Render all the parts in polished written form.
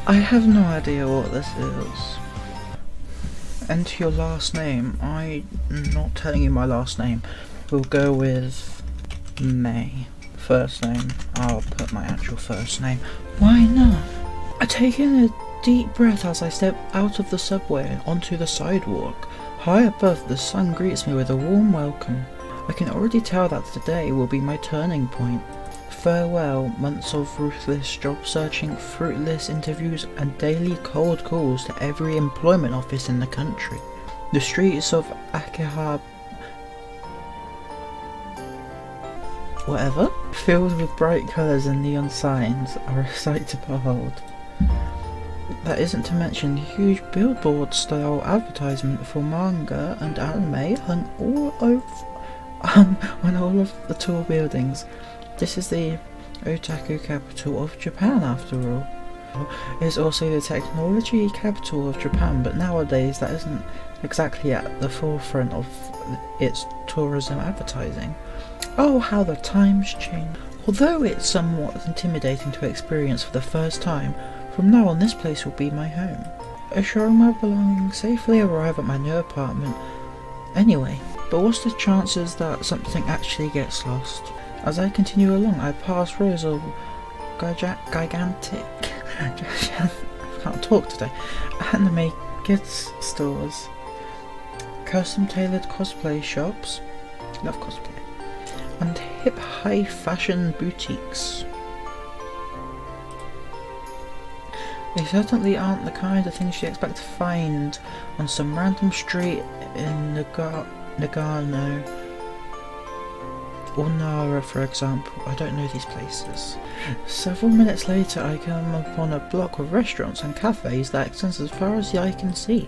I have no idea what this is. Enter your last name. I'm not telling you my last name. We'll go with May. First name. I'll put my actual first name. Why not? I take in a deep breath as I step out of the subway onto the sidewalk. High above, the sun greets me with a warm welcome. I can already tell that today will be my turning point. Farewell, months of ruthless job searching, fruitless interviews, and daily cold calls to every employment office in the country. The streets of Akihabara, whatever, filled with bright colours and neon signs, are a sight to behold. That isn't to mention the huge billboard-style advertisement for manga and anime hung all over on all of the tall buildings. This is the otaku capital of Japan, after all. It's also the technology capital of Japan, but nowadays that isn't exactly at the forefront of its tourism advertising. Oh, how the times change. Although it's somewhat intimidating to experience for the first time, from now on this place will be my home. Assuring my belongings safely arrive at my new apartment. Anyway, but what's the chances that something actually gets lost? As I continue along, I pass rows of gigantic I can't talk today, anime kids stores, custom tailored cosplay shops, love cosplay, and hip high fashion boutiques. They certainly aren't the kind of things you expect to find on some random street in Nagano or Nara, for example. I don't know these places. Several minutes later, I come upon a block of restaurants and cafes that extends as far as the eye can see.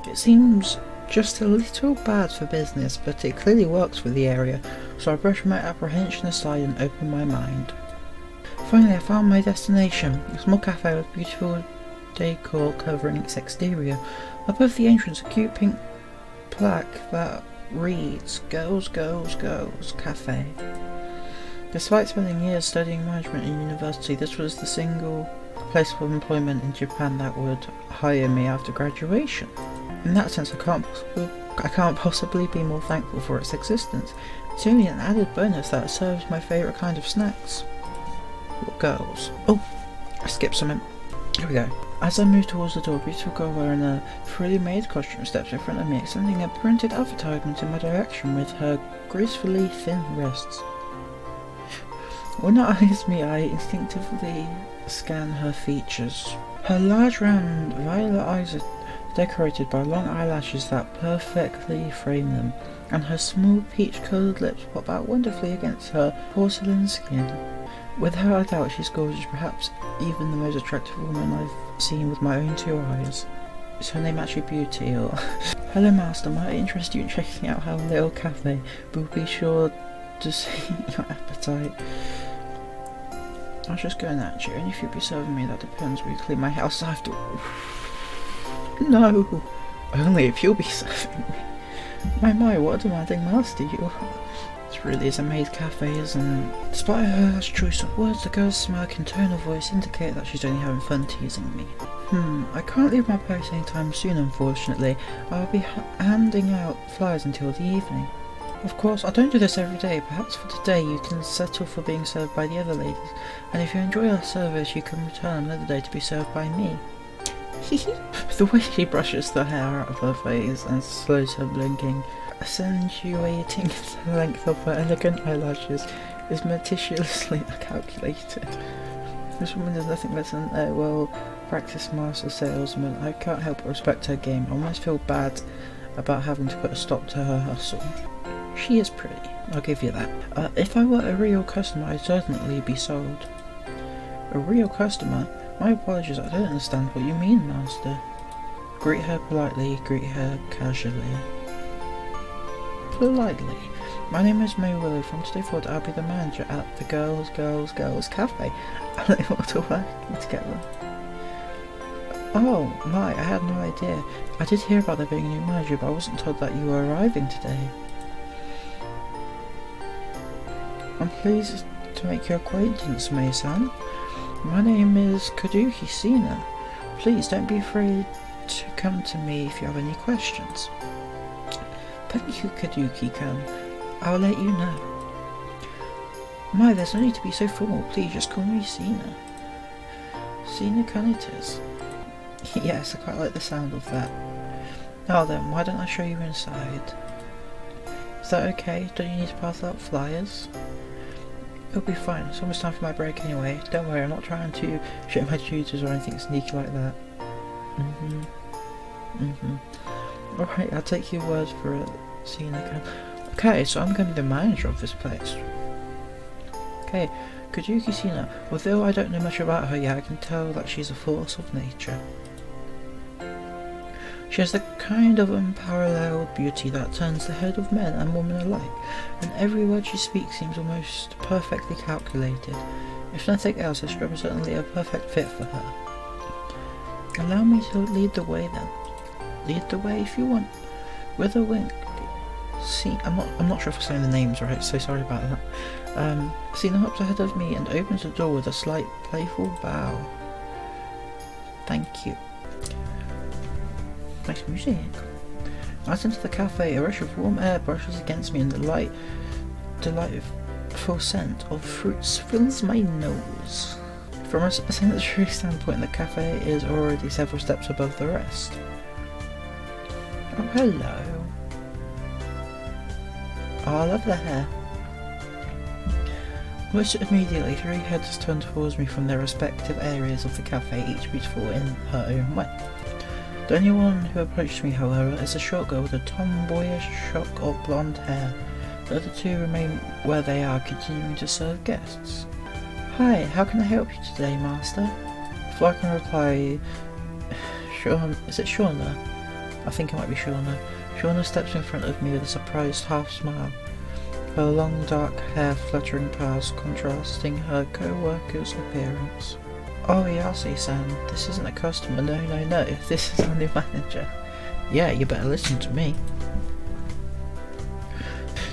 It seems just a little bad for business, but it clearly works for the area, so I brush my apprehension aside and open my mind. Finally, I found my destination, a small cafe with beautiful decor covering its exterior. Above the entrance, a cute pink plaque that reads Girls, Girls, Girls Cafe. Despite spending years studying management in university, this was the single place of employment in Japan that would hire me after graduation. In that sense, I can't possibly be more thankful for its existence. It's only an added bonus that it serves my favourite kind of snacks. What girls? Oh, I skipped something. Here we go. As I move towards the door, a beautiful girl wearing a fully made costume steps in front of me, extending a printed advertisement in my direction with her gracefully thin wrists. When her eyes meet, I instinctively scan her features. Her large round violet eyes are decorated by long eyelashes that perfectly frame them, and her small peach-coloured lips pop out wonderfully against her porcelain skin. With her, I doubt she's gorgeous, perhaps even the most attractive woman I've seen with my own two eyes. Is her name actually Beauty, or... Hello master, might I interest you in checking out our little cafe, but be sure to see your appetite. I was just going at you, and if you'd be serving me, that depends. We clean my house after... No! Only if you'll be serving me. My, what a demanding master you are. This really is a Maid Café, isn't it? Despite her harsh choice of words, the girl's smirk and tone of voice indicate that she's only having fun teasing me. I can't leave my post anytime soon, unfortunately. I'll be handing out flyers until the evening. Of course, I don't do this every day. Perhaps for today you can settle for being served by the other ladies, and if you enjoy our service you can return another day to be served by me. The way she brushes the hair out of her face and slows her blinking, accentuating the length of her elegant eyelashes, is meticulously calculated. This woman is nothing less than a well-practiced master salesman. I can't help but respect her game. I almost feel bad about having to put a stop to her hustle. She is pretty, I'll give you that. If I were a real customer, I'd certainly be sold. A real customer? My apologies, I don't understand what you mean, master. Greet her politely, greet her casually. Politely. My name is May Willow. From today forward, I'll be the manager at the Girls, Girls, Girls Cafe. I look forward to working together. Oh, my, I had no idea. I did hear about there being a new manager, but I wasn't told that you were arriving today. I'm pleased to make your acquaintance, May-san. My name is Kaduki Sina. Please don't be afraid to come to me if you have any questions. Thank you, Kaduki-kun. I'll let you know. My, there's no need to be so formal. Please just call me Sina. Sina-kun it is. Yes, I quite like the sound of that. Now then, why don't I show you inside? Is that okay? Don't you need to pass out flyers? It'll be fine. It's almost time for my break anyway. Don't worry, I'm not trying to show my tutors or anything sneaky like that. Alright, I'll take your word for it, Sina-kun. Okay, so I'm going to be the manager of this place. Okay, Kaduki Sina. Although I don't know much about her yet, I can tell that she's a force of nature. She has the kind of unparalleled beauty that turns the head of men and women alike, and every word she speaks seems almost perfectly calculated. If nothing else, this job is certainly a perfect fit for her. Allow me to lead the way then. Lead the way if you want. With a wink. See, I'm not sure if I'm saying the names right, so sorry about that. Sina hops ahead of me and opens the door with a slight playful bow. Thank you. Nice music. As into the cafe, a rush of warm air brushes against me and the delightful scent of fruits fills my nose. From a sensory standpoint, the cafe is already several steps above the rest. Oh, hello. Oh, I love the hair. Almost immediately, 3 heads turn towards me from their respective areas of the cafe, each beautiful in her own way. The only one who approached me, however, is a short girl with a tomboyish shock of blonde hair. The other 2 remain where they are, continuing to serve guests. Hi, how can I help you today, master? Before I can reply, is it Shauna? I think it might be Shauna. Shauna steps in front of me with a surprised half smile, her long dark hair fluttering past, contrasting her co-worker's appearance. Oh, Ayase-san, this isn't a customer, no, this is our new manager. Yeah, you better listen to me.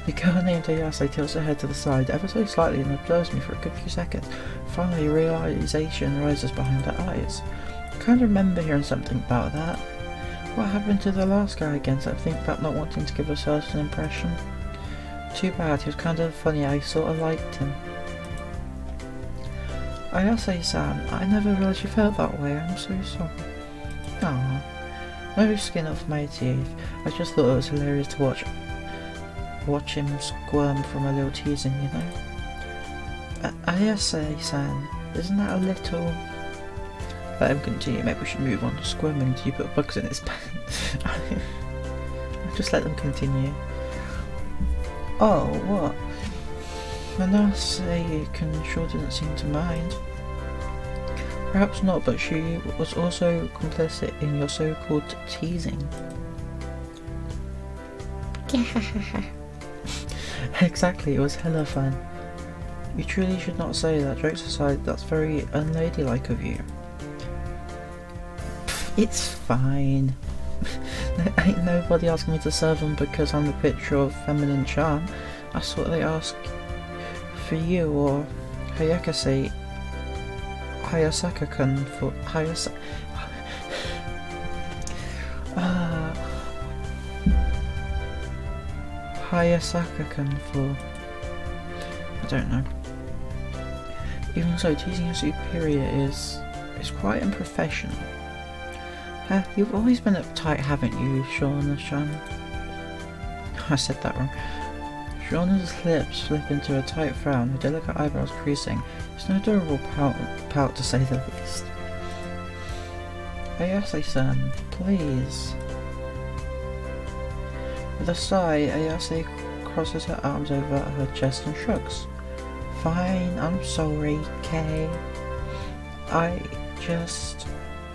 The girl named Ayase tilts her head to the side ever so slightly and observes me for a good few seconds. Finally, realization rises behind her eyes. I kind of remember hearing something about that. What happened to the last guy again? Something about not wanting to give a certain impression? Too bad, he was kind of funny, I sort of liked him. Ayase-san, I never realised you felt that way, I'm so sorry. Aww. No skin off my teeth. I just thought it was hilarious to watch him squirm from a little teasing, you know? Ayase-san, isn't that a little... Let him continue, maybe we should move on to squirming. Do you put bugs in his pants? Just let them continue. Oh, what? Manase-kun sure didn't seem to mind. Perhaps not, but she was also complicit in your so-called teasing. Exactly, it was hella fun. You truly should not say that. Jokes aside, that's very unladylike of you. It's fine. There ain't nobody asking me to serve them because I'm a picture of feminine charm. That's what they ask for you or Hayasaka-kun for Hayasaka-kun for... I don't know. Even so, teasing a superior is quite unprofessional. You've always been uptight, haven't you, Shauna-chan? I said that wrong. Shauna's lips slip into a tight frown, her delicate eyebrows creasing. It's no adorable pout to say the least. Ayase-san, please. With a sigh, Ayase crosses her arms over her chest and shrugs. Fine, I'm sorry, Kay. I just...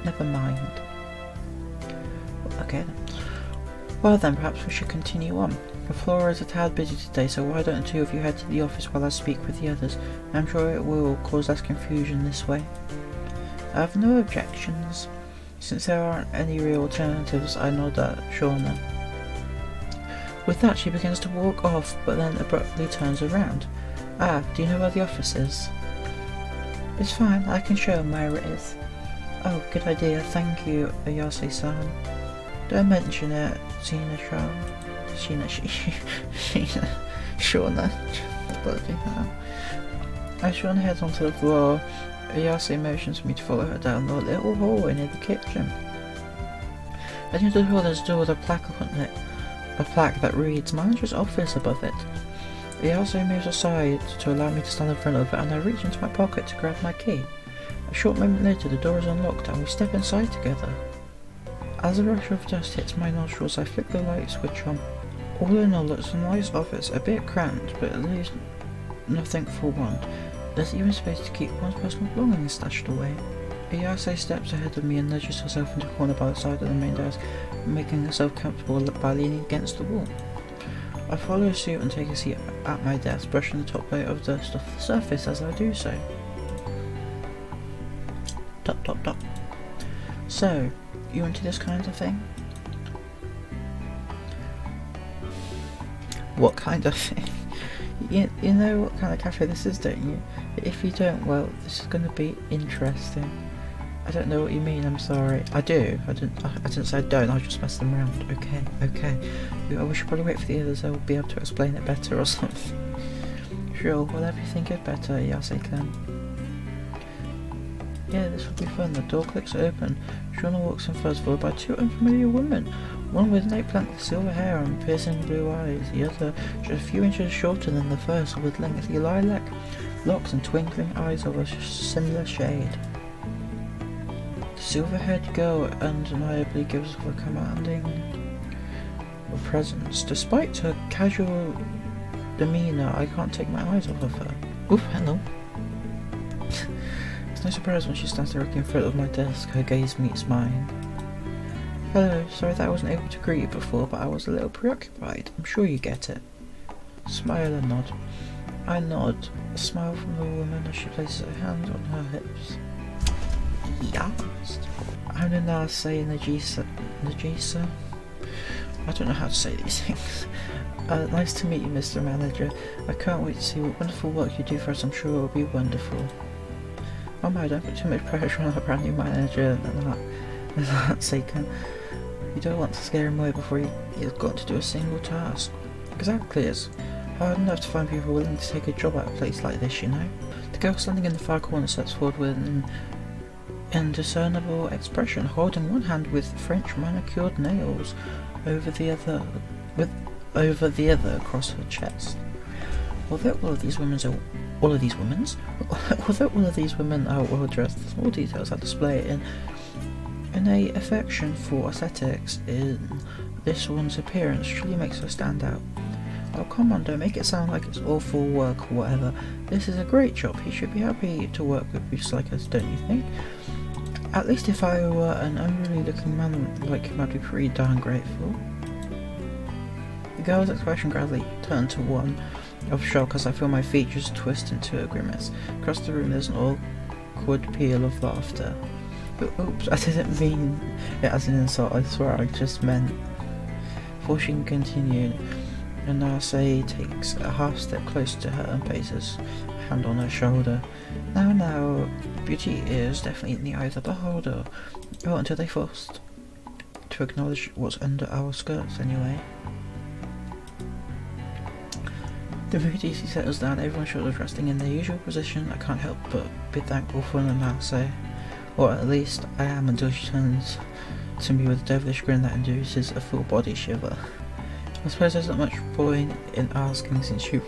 never mind. Okay then. Well then, perhaps we should continue on. The floor is a tad busy today, so why don't the 2 of you head to the office while I speak with the others? I'm sure it will cause less confusion this way. I have no objections. Since there aren't any real alternatives, I nod at Shauna. With that, she begins to walk off, but then abruptly turns around. Ah, do you know where the office is? It's fine, I can show him where it is. Oh, good idea, thank you, Ayase-san. Don't mention it, Shauna. Bloody hell. As Shauna heads onto the floor, Ayase motions for me to follow her down the little hallway near the kitchen. At the end of the hall there's a door with a plaque on it. A plaque that reads Manager's Office above it. Ayase moves aside to allow me to stand in front of it, and I reach into my pocket to grab my key. A short moment later the door is unlocked and we step inside together. As a rush of dust hits my nostrils, I flick the light switch on. All in all, it's a nice office, a bit cramped, but at least nothing for want. There's even space to keep one's personal belongings stashed away. Ayase steps ahead of me and nudges herself into a corner by the side of the main desk, making herself comfortable by leaning against the wall. I follow suit and take a seat at my desk, brushing the top layer of dust off the surface as I do so. Dot dot dot. So, you into this kind of thing? What kind of thing? You know what kind of cafe this is, don't you? If you don't, well, this is going to be interesting. I don't know what you mean, I'm sorry. I do. I didn't say I don't, I was just messing around. Okay. We should probably wait for the others, they'll be able to explain it better or something. Sure, whatever you think is better, Ayase-can. Yeah, this will be fun. The door clicks open. Shauna walks in first, followed by two unfamiliar women. One with nape length silver hair and piercing blue eyes, the other just a few inches shorter than the first, with lengthy lilac locks and twinkling eyes of a similar shade. The silver-haired girl undeniably gives off a commanding presence. Despite her casual demeanour, I can't take my eyes off of her. Oof, hello. It's no surprise when she stands directly in front of my desk, her gaze meets mine. Hello, sorry that I wasn't able to greet you before, but I was a little preoccupied. I'm sure you get it. Smile and nod. I nod, a smile from the woman as she places her hands on her hips. Yes. I'm Nanase Nagisa. I don't know how to say these things. Nice to meet you, Mr. Manager. I can't wait to see what wonderful work you do for us. I'm sure it will be wonderful. Oh my, don't put too much pressure on a brand new manager and that second. You don't want to scare him away before he's got to do a single task. Exactly, it's hard enough to find people willing to take a job at a place like this, you know. The girl standing in the far corner steps forward with an indiscernible expression, holding one hand with French manicured nails over the other across her chest. Although all of these women are well dressed, the small details that display in a affection for aesthetics in this one's appearance truly makes her stand out. Oh come on, don't make it sound like it's awful work or whatever. This is a great job. He should be happy to work with people like us, don't you think? At least if I were an unruly looking man like him, I'd be pretty darn grateful. The girl's expression gradually turned to one of shock as I feel my features twist into a grimace. Across the room there's an awkward peal of laughter. Oops, I didn't mean it as an insult, I swear, I just meant. Before she can continue, Nanase takes a half step closer to her and places a hand on her shoulder. Now, beauty is definitely in the eye of the beholder. Well, until they forced to acknowledge what's under our skirts anyway. The mood easily settles down, everyone sort of resting in their usual position. I can't help but be thankful for Nanase. Or at least I am, until she turns to me with a devilish grin that induces a full body shiver. I suppose there's not much point in asking since you've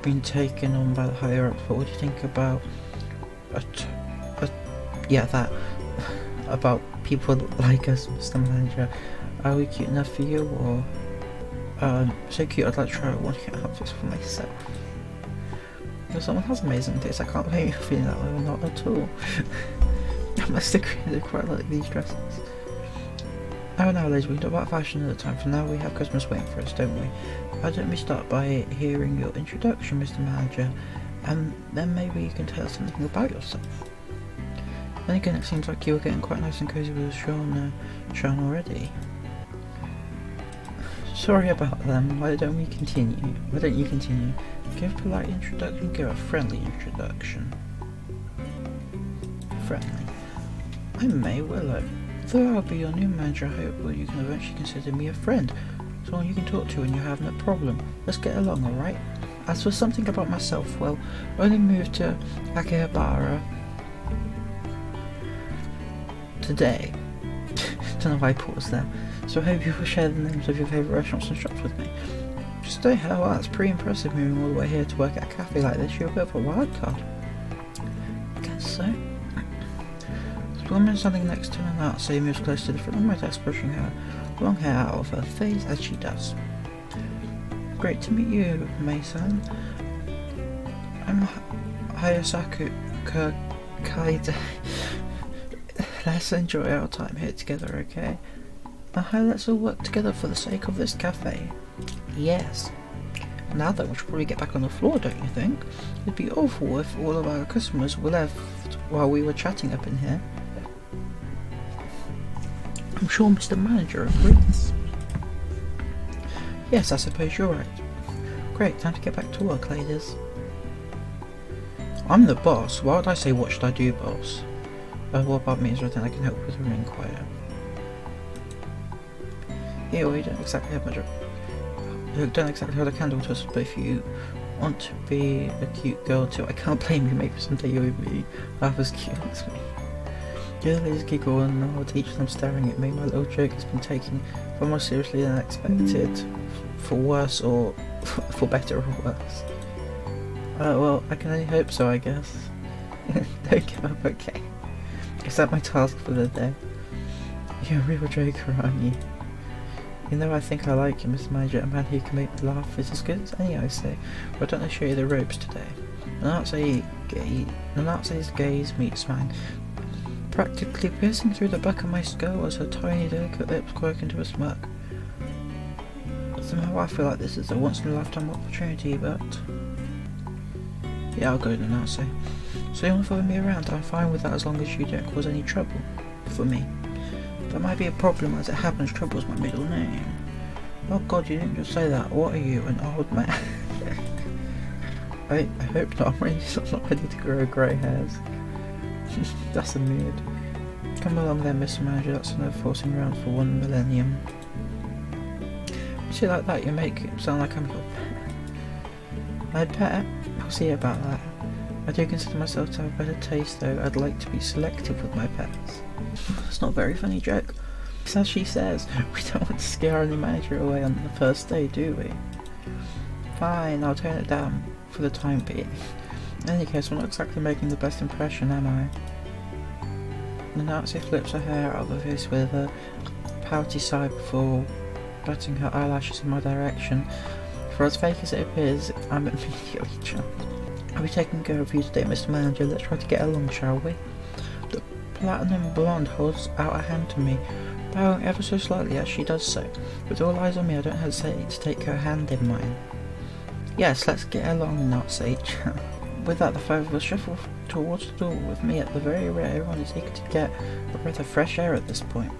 been taken on by the higher ups, but what do you think about about people like us, Mr. Manager? Are we cute enough for you, or so cute I'd like to try one of your outfits for myself? If someone has amazing taste, I can't blame you for feeling that way, or not at all. I must agree, they quite like these dresses. Nowadays we talk about fashion at the time. For now we have Christmas waiting for us, don't we? Why don't we start by hearing your introduction, Mr. Manager, and then maybe you can tell us something about yourself. Then again, it seems like you were getting quite nice and cozy with Sean already. Sorry about them, why don't you continue? Give a polite introduction, give a friendly introduction. friendly. I'm May Willow. Though I'll be your new manager, I hope you can eventually consider me a friend. Someone you can talk to when you're having a problem. Let's get along, alright? As for something about myself, well, I only moved to Akihabara today. Don't know why I paused there. So I hope you will share the names of your favourite restaurants and shops with me. Just don't hell, wow, that's pretty impressive moving all the way here to work at a cafe like this. You're a bit of a wild card. I guess so. The woman standing next to an Nazi moves close to the front of my desk, brushing her long hair out of her face as she does. Great to meet you, May-san. I'm Hayasaku Kaide. Let's enjoy our time here together, okay? Now let's all work together for the sake of this cafe. Yes. Now then, we should probably get back on the floor, don't you think? It'd be awful if all of our customers were left while we were chatting up in here. I'm sure Mr. Manager agrees. Yes, I suppose you're right. Great, time to get back to work, ladies. I'm the boss. Why would I say what should I do, boss? What about me? Is there anything I can help with? Remain quiet. Yeah, well, you don't exactly have much. You don't exactly hold a candle to us, but if you want to be a cute girl too, I can't blame you. Maybe someday you'll be half as cute as me. Girlies giggle and I'll teach them staring at me. My little joke has been taken far more seriously than expected, for worse or for better or worse. Well, I can only hope so, I guess. Don't give up, okay? Is that my task for the day? You're a real joker, aren't you? You know, I think I like you, Mr. Manager. A man who can make me laugh is as good as any, I say. But I don't show you the ropes today. The Nazi's gaze meets mine. Practically piercing through the back of my skull as her tiny, delicate lips quirk into a smirk. Somehow I feel like this is a once-in-a-lifetime opportunity, but... Yeah, I'll go to the Nazi. So you want to follow me around? I'm fine with that as long as you don't cause any trouble. For me. That might be a problem, as it happens trouble's my middle name. Oh god, you didn't just say that. What are you, an old man? I hope not. I'm not ready to grow grey hairs. That's a mood. Come along then, Mr. Manager. That's enough forcing around for 1 millennium. You say like that, you make it sound like I'm your pet. My pet? I'll see about that. I do consider myself to have better taste, though. I'd like to be selective with my pets. It's not a very funny joke. It's as she says, we don't want to scare any manager away on the first day, do we? Fine, I'll tone it down for the time being. In any case, I'm not exactly making the best impression, am I? The Nazi flips her hair out of her face with a pouty sigh before batting her eyelashes in my direction. For as fake as it appears, I'm immediately charmed. I'll be taking care of you today, Mr. Manager. Let's try to get along, shall we? The platinum blonde holds out a hand to me, bowing ever so slightly as she does so. With all eyes on me, I don't hesitate to take her hand in mine. Yes, let's get along, Nazi. With that, the five of us shuffle towards the door, with me at the very rear. Everyone is eager to get a breath of fresh air at this point.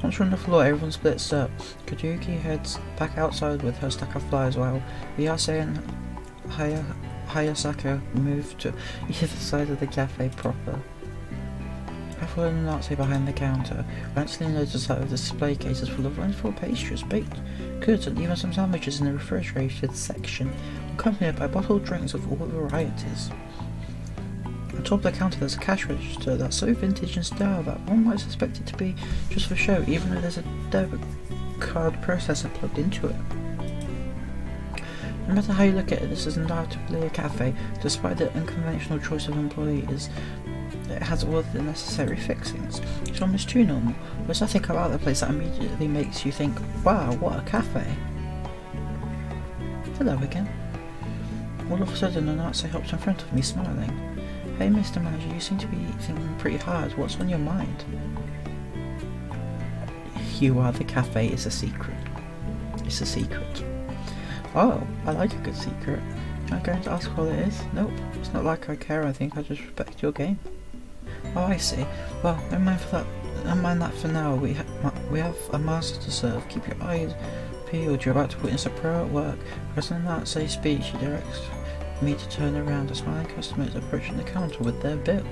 Once we're on the floor, everyone splits up. Kajuki heads back outside with her stack of flyers, while Miyase and Hayasaka move to either side of the cafe proper. I follow the Nazi behind the counter. I actually notice that of the display cases full of wonderful pastries, baked goods, and even some sandwiches in the refrigerated section, accompanied by bottled drinks of all varieties. On top of the counter there's a cash register that's so vintage and style that one might suspect it to be just for show, even though there's a debit card processor plugged into it. No matter how you look at it, this is undoubtedly a cafe. Despite the unconventional choice of employees, it has all of the necessary fixings. It's almost too normal. There's nothing about the place that immediately makes you think, wow, what a cafe. Hello again. All of a sudden, the Nazi hops in front of me, smiling. Hey, Mr. Manager, you seem to be thinking pretty hard. What's on your mind? You are the cafe is a secret. It's a secret. Oh, I like a good secret. Am I going to ask what it is? Nope. It's not like I care. I think I just respect your game. Oh, I see. Well, never mind for that. Never mind that for now. We have a master to serve. Keep your eyes peeled. You're about to witness a pro at work. Pressing that say speech, he directs me to turn around. A smiling customer is approaching the counter with their bill.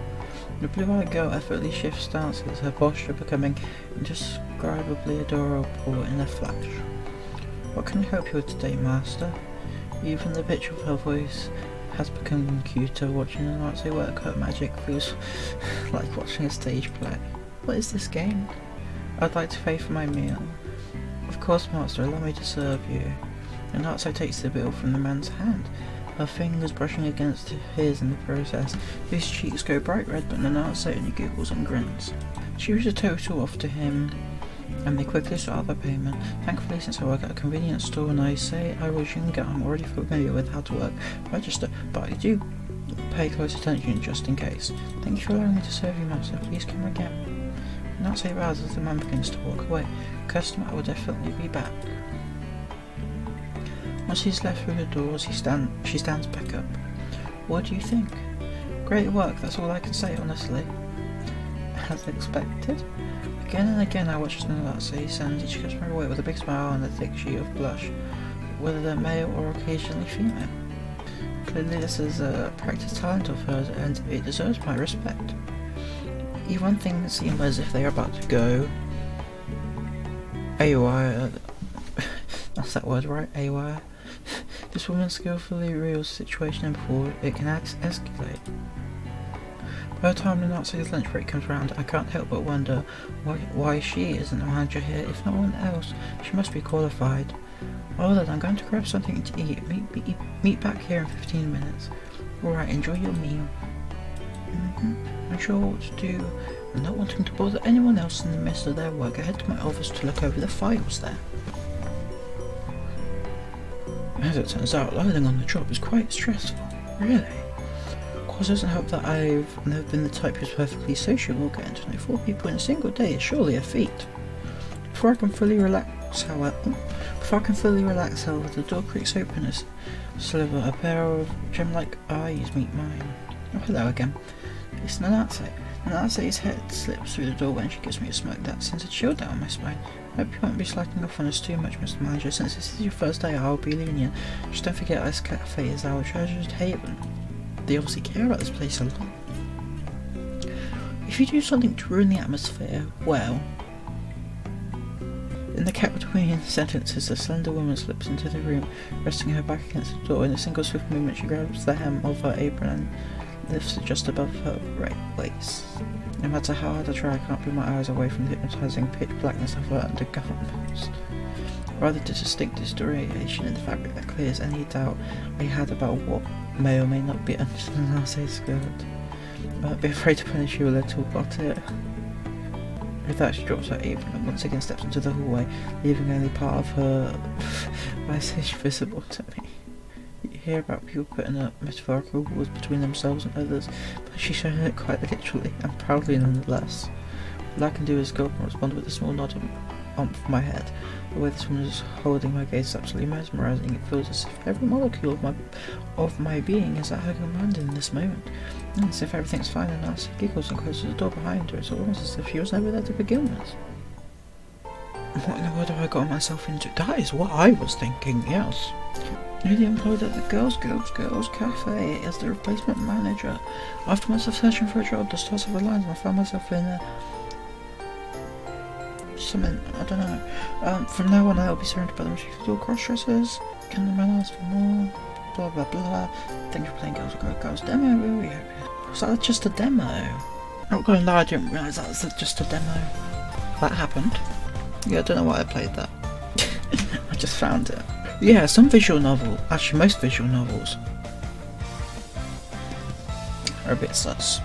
The blue-eyed girl effortlessly shifts stances, her posture becoming indescribably adorable in a flash. What can I help you with today, master? Even the pitch of her voice has become cuter. Watching an Nazi work her magic feels like watching a stage play. What is this game? I'd like to pay for my meal. Of course, master, allow me to serve you. The Nazi takes the bill from the man's hand, her fingers brushing against his in the process. His cheeks go bright red, but the Nazi only giggles and grins. She reads a total off to him, and they quickly start their payment. Thankfully, since I work at a convenience store and I say I was younger, I'm already familiar with how to work register, but I do pay close attention just in case. Thank you for allowing me to serve you, master. Please come again. The Nazi bows as the man begins to walk away. Customer, I will definitely be back. Once he's left through the doors, she stands back up. What do you think? Great work, that's all I can say, honestly. As expected. Again and again I watch the Nazi send each customer away with a big smile and a thick sheet of blush, whether they're male or occasionally female. Clearly this is a practiced talent of hers and it deserves my respect. Even things seem as if they are about to go AWire. That's that word, right? AWire. This woman skillfully reels the situation before it can escalate. By the time the Nazi's lunch break comes round, I can't help but wonder why she isn't a manager here, if no one else. She must be qualified. Oh, then I'm going to grab something to eat. Meet back here in 15 minutes. Alright, enjoy your meal. I'm sure what to do, and not wanting to bother anyone else in the midst of their work, I head to my office to look over the files there. As it turns out, loading on the job is quite stressful. Really? Of course, it doesn't help that I've never been the type who's perfectly sociable. Getting to know 4 people in a single day is surely a feat. Before I can fully relax, however, the door creaks open as sliver a pair of gem-like eyes meet mine. Oh, hello again. It's the Nazi. The Nazi's head slips through the door when she gives me a smirk that sends a chill down my spine. I hope you won't be slacking off on us too much, Mr. Manager. Since this is your first day, I'll be lenient. Just don't forget Maid Café is our treasured haven. They obviously care about this place a lot. If you do something to ruin the atmosphere, well... In the gap between sentences, the slender woman slips into the room, resting her back against the door. In a single swift movement, she grabs the hem of her apron and lifts it just above her right waist. No matter how hard I try, I can't put my eyes away from the hypnotizing pitch blackness of her undergarments. Rather the distinct distortion in the fabric that clears any doubt I had about what may or may not be under the Nazi skirt. I won't be afraid to punish you a little, got it? With that, she drops her apron and once again steps into the hallway, leaving only part of her visage visible to me. You hear about people putting up metaphorical walls between themselves and others, but she's showing it quite literally, and proudly nonetheless. All I can do is go up and respond with a small nod of my head. The way this woman is holding my gaze is absolutely mesmerizing. It feels as if every molecule of my being is at her command in this moment. And as if everything's fine, and Nancy giggles and closes the door behind her. It's almost as if she was never there to begin with. What in the world have I got myself into? That is what I was thinking, yes. Newly employed at the Girls Cafe as the replacement manager. After months of searching for a job, the stars have aligned and I found myself in a... something, I don't know. From now on I'll be surrounded by the most beautiful cross-dressers. Can the man ask for more? Blah blah blah. Thanks for playing Girls demo. Was that just a demo? I'm not gonna lie, I didn't realise that was just a demo. That happened. Yeah, I don't know why I played that. I just found it. Yeah, some visual novel, actually most visual novels are a bit sus.